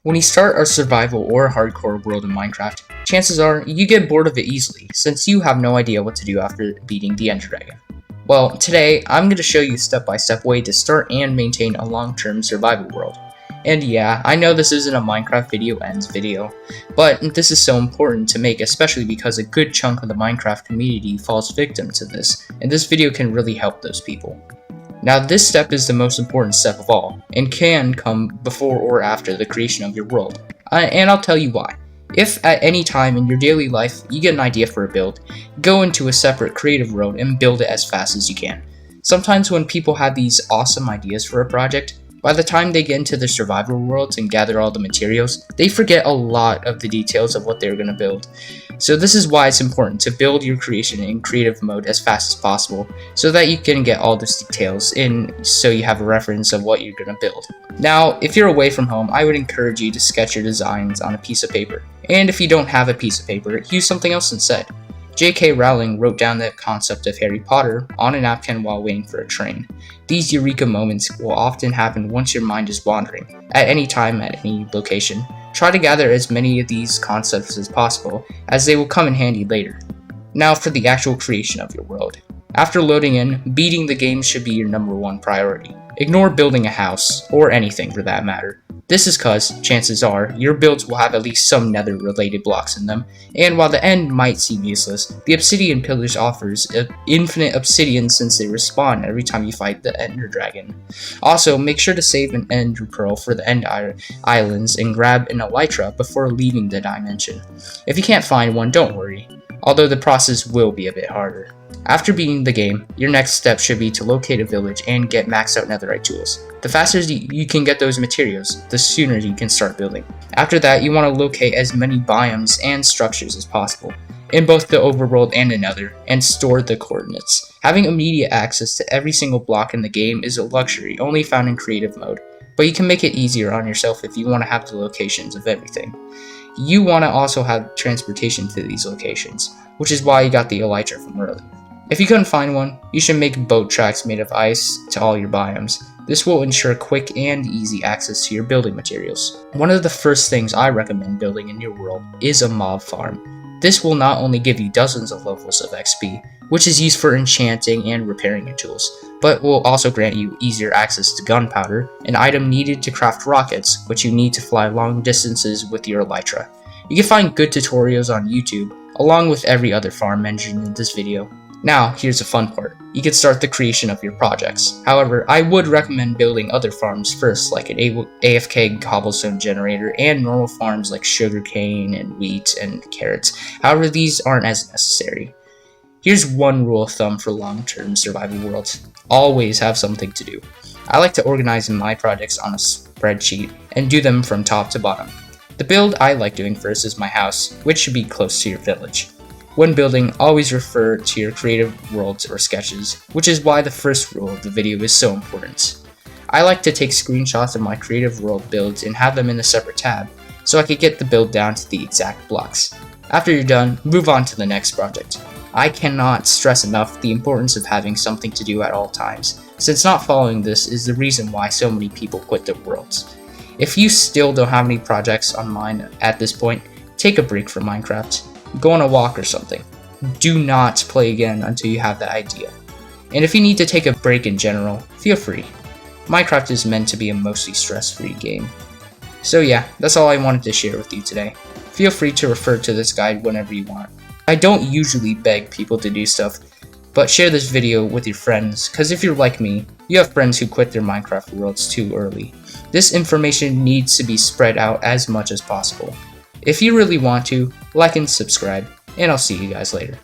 When you start a survival or hardcore world in Minecraft, chances are you get bored of it easily, since you have no idea what to do after beating the Ender Dragon. Well, today I'm going to show you a step-by-step way to start and maintain a long-term survival world. And yeah, I know this isn't a Minecraft video ends video, but this is so important to make, especially because a good chunk of the Minecraft community falls victim to this, and this video can really help those people. Now, this step is the most important step of all, and can come before or after the creation of your world, and I'll tell you why. If at any time in your daily life you get an idea for a build, go into a separate creative world and build it as fast as you can. Sometimes when people have these awesome ideas for a project, by the time they get into the survival worlds and gather all the materials, they forget a lot of the details of what they're going to build. So this is why it's important to build your creation in creative mode as fast as possible, so that you can get all those details in, so you have a reference of what you're going to build. Now, if you're away from home, I would encourage you to sketch your designs on a piece of paper. And if you don't have a piece of paper, use something else instead. J.K. Rowling wrote down the concept of Harry Potter on a napkin while waiting for a train. These eureka moments will often happen once your mind is wandering, at any time, at any location. Try to gather as many of these concepts as possible, as they will come in handy later. Now for the actual creation of your world. After loading in, beating the game should be your #1 priority. Ignore building a house, or anything for that matter. This is cause, chances are, your builds will have at least some nether related blocks in them, and while the end might seem useless, the obsidian pillars offers infinite obsidian since they respawn every time you fight the Ender Dragon. Also, make sure to save an ender pearl for the end islands and grab an elytra before leaving the dimension. If you can't find one, don't worry, although the process will be a bit harder. After beating the game, your next step should be to locate a village and get maxed out netherite tools. The faster you can get those materials, the sooner you can start building. After that, you want to locate as many biomes and structures as possible, in both the overworld and the nether, and store the coordinates. Having immediate access to every single block in the game is a luxury only found in creative mode, but you can make it easier on yourself if you want to have the locations of everything. You want to also have transportation to these locations, which is why you got the elytra from early. If you couldn't find one, you should make boat tracks made of ice to all your biomes. This will ensure quick and easy access to your building materials. One of the first things I recommend building in your world is a mob farm. This will not only give you dozens of levels of XP, which is used for enchanting and repairing your tools, but will also grant you easier access to gunpowder, an item needed to craft rockets, which you need to fly long distances with your elytra. You can find good tutorials on YouTube, along with every other farm mentioned in this video. Now, here's the fun part. You can start the creation of your projects. However, I would recommend building other farms first, like an AFK cobblestone generator and normal farms like sugarcane and wheat and carrots. However, these aren't as necessary. Here's one rule of thumb for long-term survival worlds. Always have something to do. I like to organize my projects on a spreadsheet and do them from top to bottom. The build I like doing first is my house, which should be close to your village. When building, always refer to your creative worlds or sketches, which is why the first rule of the video is so important. I like to take screenshots of my creative world builds and have them in a separate tab, so I could get the build down to the exact blocks. After you're done, move on to the next project. I cannot stress enough the importance of having something to do at all times, since not following this is the reason why so many people quit their worlds. If you still don't have any projects on mind at this point, take a break from Minecraft. Go on a walk or something. Do not play again until you have that idea. And if you need to take a break in general, feel free. Minecraft is meant to be a mostly stress-free game. So yeah, that's all I wanted to share with you today. Feel free to refer to this guide whenever you want. I don't usually beg people to do stuff, but share this video with your friends, cause if you're like me, you have friends who quit their Minecraft worlds too early. This information needs to be spread out as much as possible. If you really want to, like and subscribe, and I'll see you guys later.